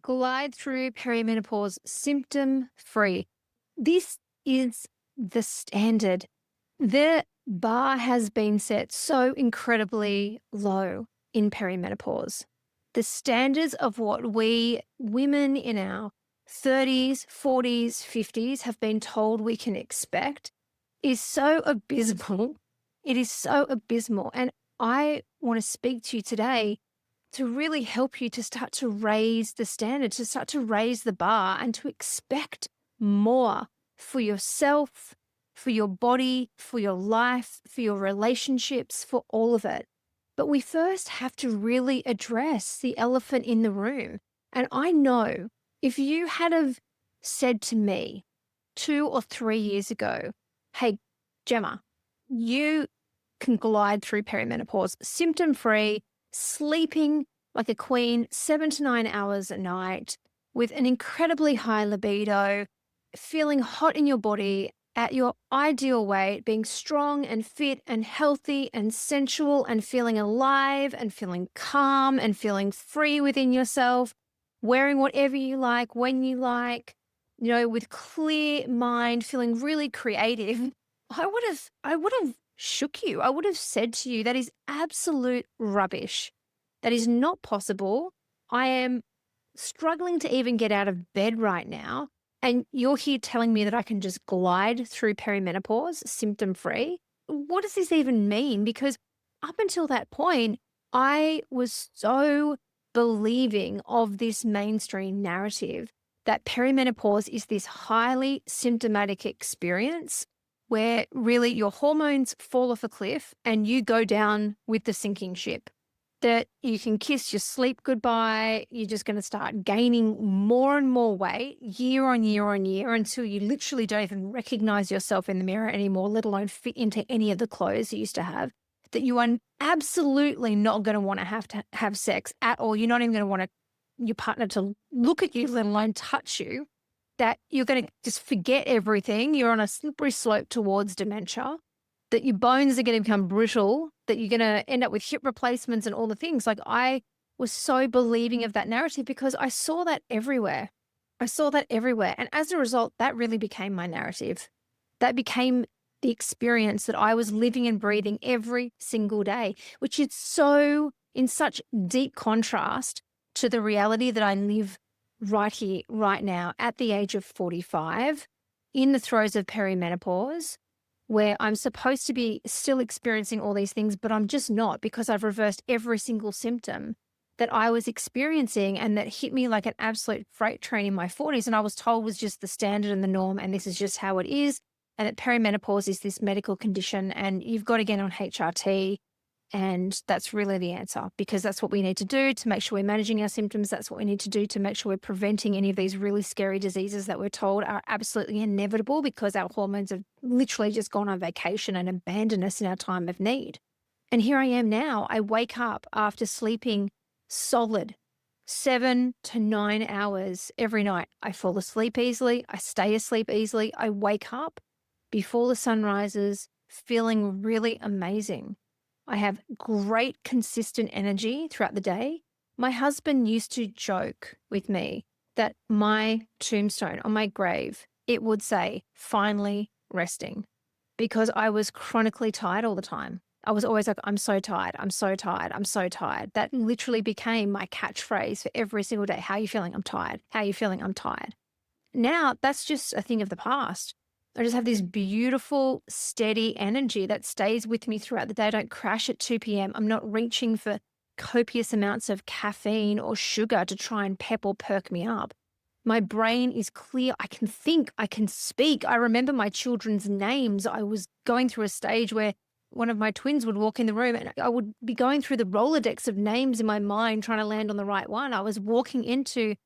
glide through perimenopause symptom-free. This is the standard. The bar has been set so incredibly low in perimenopause. The standards of what we women in our 30s, 40s, 50s have been told we can expect is so abysmal. It is so abysmal. And I want to speak to you today to really help you to start to raise the standard, to start to raise the bar and to expect more for yourself, for your body, for your life, for your relationships, for all of it. But we first have to really address the elephant in the room. And I know if you had have said to me 2 or 3 years ago, hey, Gemma, you can glide through perimenopause symptom-free, sleeping like a queen 7 to 9 hours a night with an incredibly high libido, feeling hot in your body at your ideal weight, being strong and fit and healthy and sensual and feeling alive and feeling calm and feeling free within yourself, wearing whatever you like, when you like, with clear mind, feeling really creative. I would have shook you. I would have said to you, that is absolute rubbish. That is not possible. I am struggling to even get out of bed right now. And you're here telling me that I can just glide through perimenopause symptom-free. What does this even mean? Because up until that point, I was so believing of this mainstream narrative that perimenopause is this highly symptomatic experience where really your hormones fall off a cliff and you go down with the sinking ship. That you can kiss your sleep goodbye. You're just going to start gaining more and more weight year on year on year until you literally don't even recognize yourself in the mirror anymore, let alone fit into any of the clothes you used to have. That you are absolutely not going to want to have sex at all. You're not even going to want your partner to look at you, let alone touch you. That you're going to just forget everything. You're on a slippery slope towards dementia. That your bones are going to become brittle, that you're going to end up with hip replacements and all the things. Like, I was so believing of that narrative because I saw that everywhere. I saw that everywhere. And as a result, that really became my narrative. That became the experience that I was living and breathing every single day, which is so in such deep contrast to the reality that I live right here, right now, at the age of 45, in the throes of perimenopause, where I'm supposed to be still experiencing all these things, but I'm just not, because I've reversed every single symptom that I was experiencing and that hit me like an absolute freight train in my 40s. And I was told was just the standard and the norm, and this is just how it is. And that perimenopause is this medical condition and you've got to get on HRT. And that's really the answer, because that's what we need to do to make sure we're managing our symptoms. That's what we need to do to make sure we're preventing any of these really scary diseases that we're told are absolutely inevitable, because our hormones have literally just gone on vacation and abandoned us in our time of need. And here I am now. I wake up after sleeping solid 7 to 9 hours every night. I fall asleep easily. I stay asleep easily. I wake up before the sun rises feeling really amazing. I have great consistent energy throughout the day. My husband used to joke with me that my tombstone on my grave, it would say, finally resting, because I was chronically tired all the time. I was always like, I'm so tired, I'm so tired, I'm so tired. That literally became my catchphrase for every single day. How are you feeling? I'm tired. How are you feeling? I'm tired. Now that's just a thing of the past. I just have this beautiful, steady energy that stays with me throughout the day. I don't crash at 2 p.m. I'm not reaching for copious amounts of caffeine or sugar to try and pep or perk me up. My brain is clear. I can think. I can speak. I remember my children's names. I was going through a stage where one of my twins would walk in the room and I would be going through the Rolodex of names in my mind, trying to land on the right one. I was walking into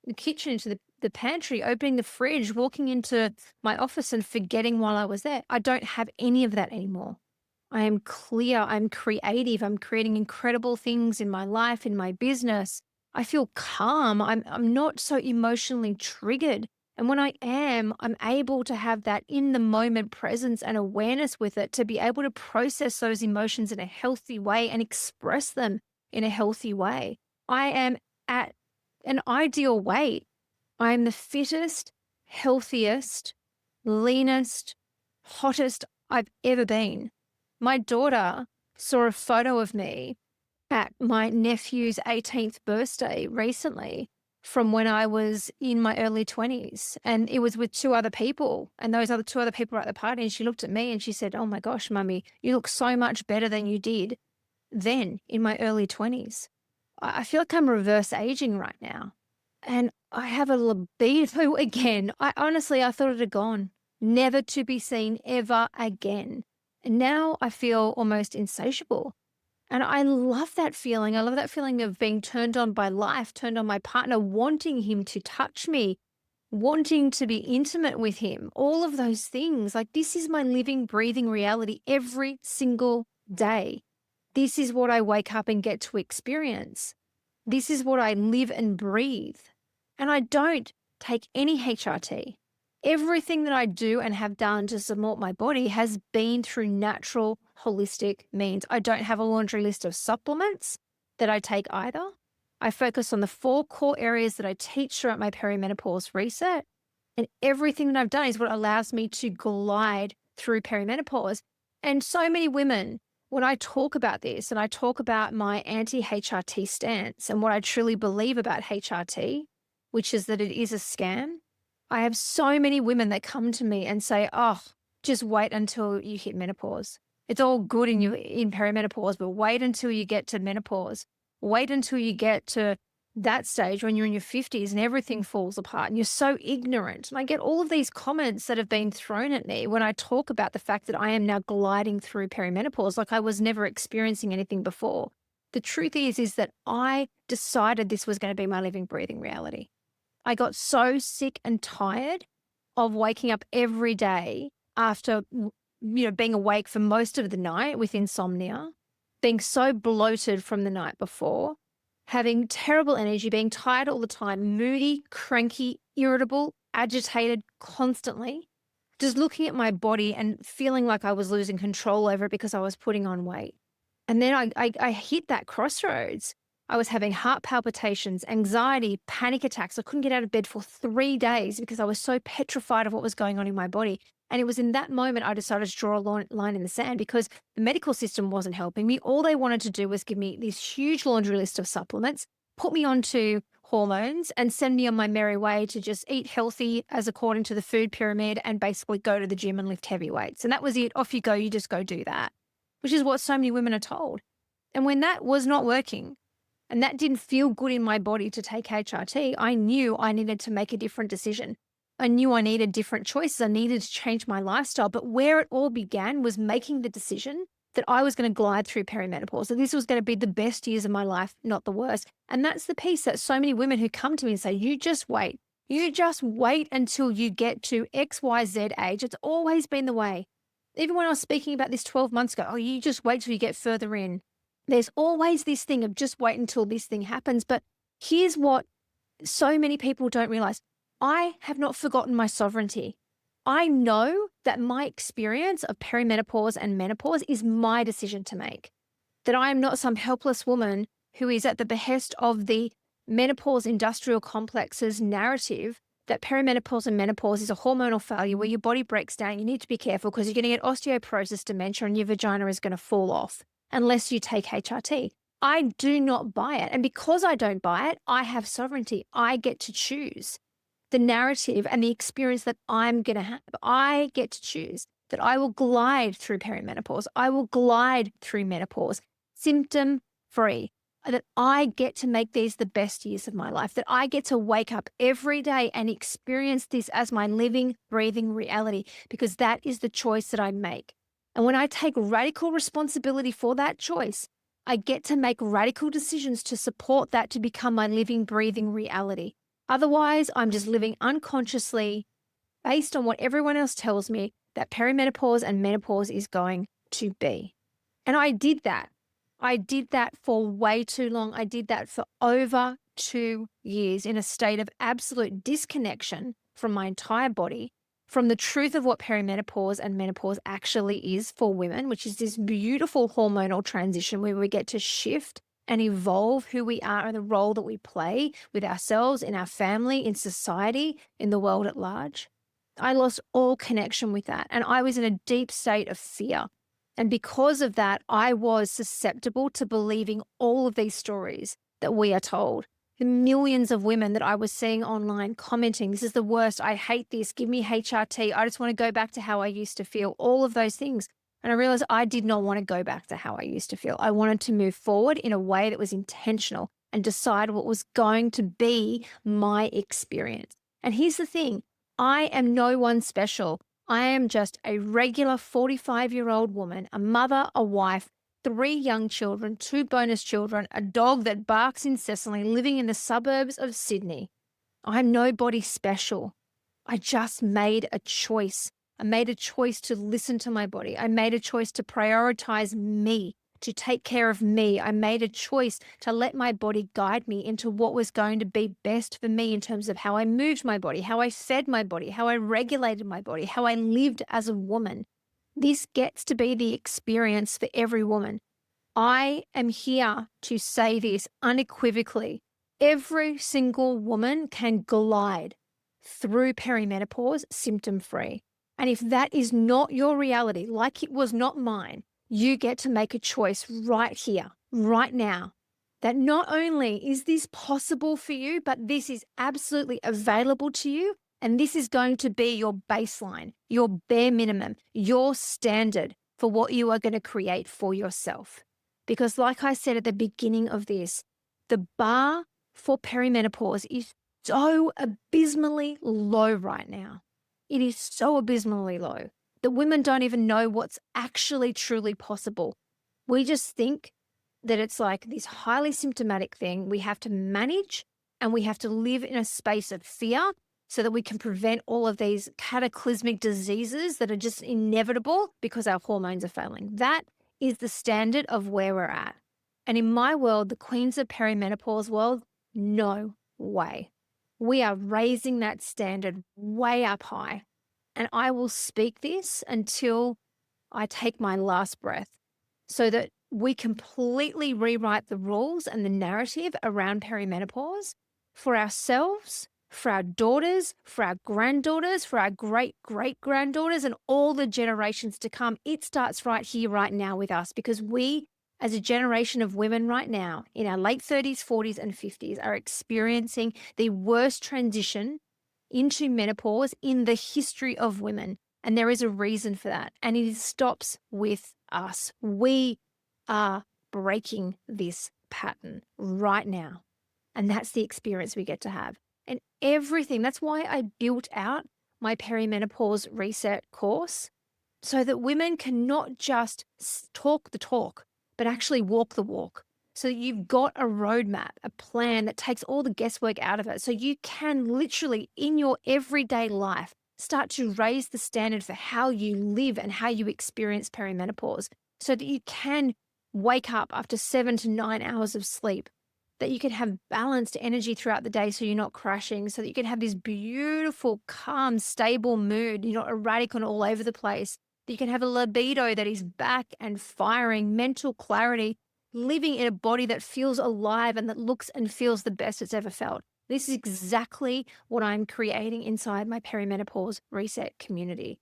the kitchen, into the pantry, opening the fridge, walking into my office and forgetting while I was there. I don't have any of that anymore. I am clear. I'm creative. I'm creating incredible things in my life, in my business. I feel calm. I'm not so emotionally triggered. And when I am, I'm able to have that in the moment presence and awareness with it, to be able to process those emotions in a healthy way and express them in a healthy way. I am at an ideal weight. I am the fittest, healthiest, leanest, hottest I've ever been. My daughter saw a photo of me at my nephew's 18th birthday recently from when I was in my early 20s. And it was with two other people. And those other two other people were at the party. And she looked at me and she said, "Oh my gosh, mummy, you look so much better than you did then in my early 20s. I feel like I'm reverse aging right now. And I have a libido again. I thought it had gone, never to be seen ever again. And now I feel almost insatiable. And I love that feeling. I love that feeling of being turned on by life, turned on my partner, wanting him to touch me, wanting to be intimate with him, all of those things. Like, this is my living, breathing reality every single day. This is what I wake up and get to experience. This is what I live and breathe. And I don't take any HRT. Everything that I do and have done to support my body has been through natural, holistic means. I don't have a laundry list of supplements that I take either. I focus on the 4 core areas that I teach throughout my perimenopause reset. And everything that I've done is what allows me to glide through perimenopause. And so many women, when I talk about this and I talk about my anti-HRT stance and what I truly believe about HRT, which is that it is a scam, I have so many women that come to me and say, "Oh, just wait until you hit menopause. It's all good in perimenopause, but wait until you get to menopause. Wait until you get to that stage when you're in your 50s and everything falls apart and you're so ignorant." And I get all of these comments that have been thrown at me when I talk about the fact that I am now gliding through perimenopause like I was never experiencing anything before. The truth is that I decided this was going to be my living, breathing reality. I got so sick and tired of waking up every day after, being awake for most of the night with insomnia, being so bloated from the night before, having terrible energy, being tired all the time, moody, cranky, irritable, agitated constantly, just looking at my body and feeling like I was losing control over it because I was putting on weight. And then I hit that crossroads. I was having heart palpitations, anxiety, panic attacks. I couldn't get out of bed for 3 days because I was so petrified of what was going on in my body. And it was in that moment I decided to draw a line in the sand because the medical system wasn't helping me. All they wanted to do was give me this huge laundry list of supplements, put me onto hormones, and send me on my merry way to just eat healthy as according to the food pyramid and basically go to the gym and lift heavy weights. And that was it. Off you go. You just go do that, which is what so many women are told. And when that was not working, and that didn't feel good in my body to take HRT, I knew I needed to make a different decision. I knew I needed different choices. I needed to change my lifestyle. But where it all began was making the decision that I was going to glide through perimenopause, that this was going to be the best years of my life, not the worst. And that's the piece that so many women who come to me and say, "You just wait. You just wait until you get to XYZ age." It's always been the way. Even when I was speaking about this 12 months ago, "Oh, you just wait till you get further in." There's always this thing of just wait until this thing happens. But here's what so many people don't realize. I have not forgotten my sovereignty. I know that my experience of perimenopause and menopause is my decision to make. That I am not some helpless woman who is at the behest of the menopause industrial complex's narrative that perimenopause and menopause is a hormonal failure where your body breaks down. You need to be careful because you're going to get osteoporosis, dementia, and your vagina is going to fall off unless you take HRT. I do not buy it. And because I don't buy it, I have sovereignty. I get to choose the narrative and the experience that I'm going to have. I get to choose that I will glide through perimenopause. I will glide through menopause, symptom-free, that I get to make these the best years of my life, that I get to wake up every day and experience this as my living, breathing reality, because that is the choice that I make. And when I take radical responsibility for that choice, I get to make radical decisions to support that to become my living, breathing reality. Otherwise, I'm just living unconsciously based on what everyone else tells me that perimenopause and menopause is going to be. And I did that. I did that for way too long. I did that for over 2 years in a state of absolute disconnection from my entire body, from the truth of what perimenopause and menopause actually is for women, which is this beautiful hormonal transition where we get to shift and evolve who we are and the role that we play with ourselves, in our family, in society, in the world at large. I lost all connection with that. And I was in a deep state of fear. And because of that, I was susceptible to believing all of these stories that we are told. The millions of women that I was seeing online commenting, this is the worst, I hate this, give me HRT, I just want to go back to how I used to feel, all of those things. And I realized I did not want to go back to how I used to feel. I wanted to move forward in a way that was intentional and decide what was going to be my experience. And here's the thing, I am no one special. I am just a regular 45-year-old woman, a mother, a wife, 3 young children, 2 bonus children, a dog that barks incessantly, living in the suburbs of Sydney. I'm nobody special. I just made a choice. I made a choice to listen to my body. I made a choice to prioritize me, to take care of me. I made a choice to let my body guide me into what was going to be best for me in terms of how I moved my body, how I fed my body, how I regulated my body, how I lived as a woman. This gets to be the experience for every woman. I am here to say this unequivocally. Every single woman can glide through perimenopause symptom-free. And if that is not your reality, like it was not mine, you get to make a choice right here, right now, that not only is this possible for you, but this is absolutely available to you. And this is going to be your baseline, your bare minimum, your standard for what you are going to create for yourself. Because like I said at the beginning of this, the bar for perimenopause is so abysmally low right now. It is so abysmally low that women don't even know what's actually truly possible. We just think that it's like this highly symptomatic thing we have to manage, and we have to live in a space of fear so that we can prevent all of these cataclysmic diseases that are just inevitable because our hormones are failing. That is the standard of where we're at. And in my world, the Queens of Perimenopause world, no way. We are raising that standard way up high. And I will speak this until I take my last breath, so that we completely rewrite the rules and the narrative around perimenopause for ourselves, for our daughters, for our granddaughters, for our great-great-granddaughters, and all the generations to come. It starts right here, right now with us, because we, as a generation of women right now, in our late 30s, 40s, and 50s, are experiencing the worst transition into menopause in the history of women. And there is a reason for that. And it stops with us. We are breaking this pattern right now. And that's the experience we get to have. And everything, that's why I built out my perimenopause reset course, so that women can not just talk the talk, but actually walk the walk. So that you've got a roadmap, a plan that takes all the guesswork out of it. So you can literally, in your everyday life, start to raise the standard for how you live and how you experience perimenopause, so that you can wake up after 7 to 9 hours of sleep, that you can have balanced energy throughout the day so you're not crashing, so that you can have this beautiful, calm, stable mood, you're not erratic and all over the place, that you can have a libido that is back and firing, mental clarity, living in a body that feels alive and that looks and feels the best it's ever felt. This is exactly what I'm creating inside my perimenopause reset community.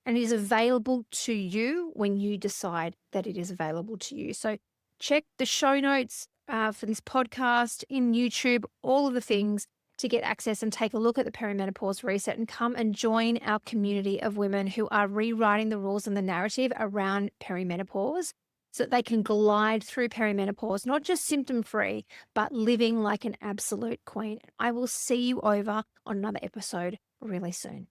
And it is available to you when you decide that it is available to you. So check the show notes for this podcast in YouTube, all of the things, to get access and take a look at the perimenopause reset, and come and join our community of women who are rewriting the rules and the narrative around perimenopause, so that they can glide through perimenopause, not just symptom-free, but living like an absolute queen. I will see you over on another episode really soon.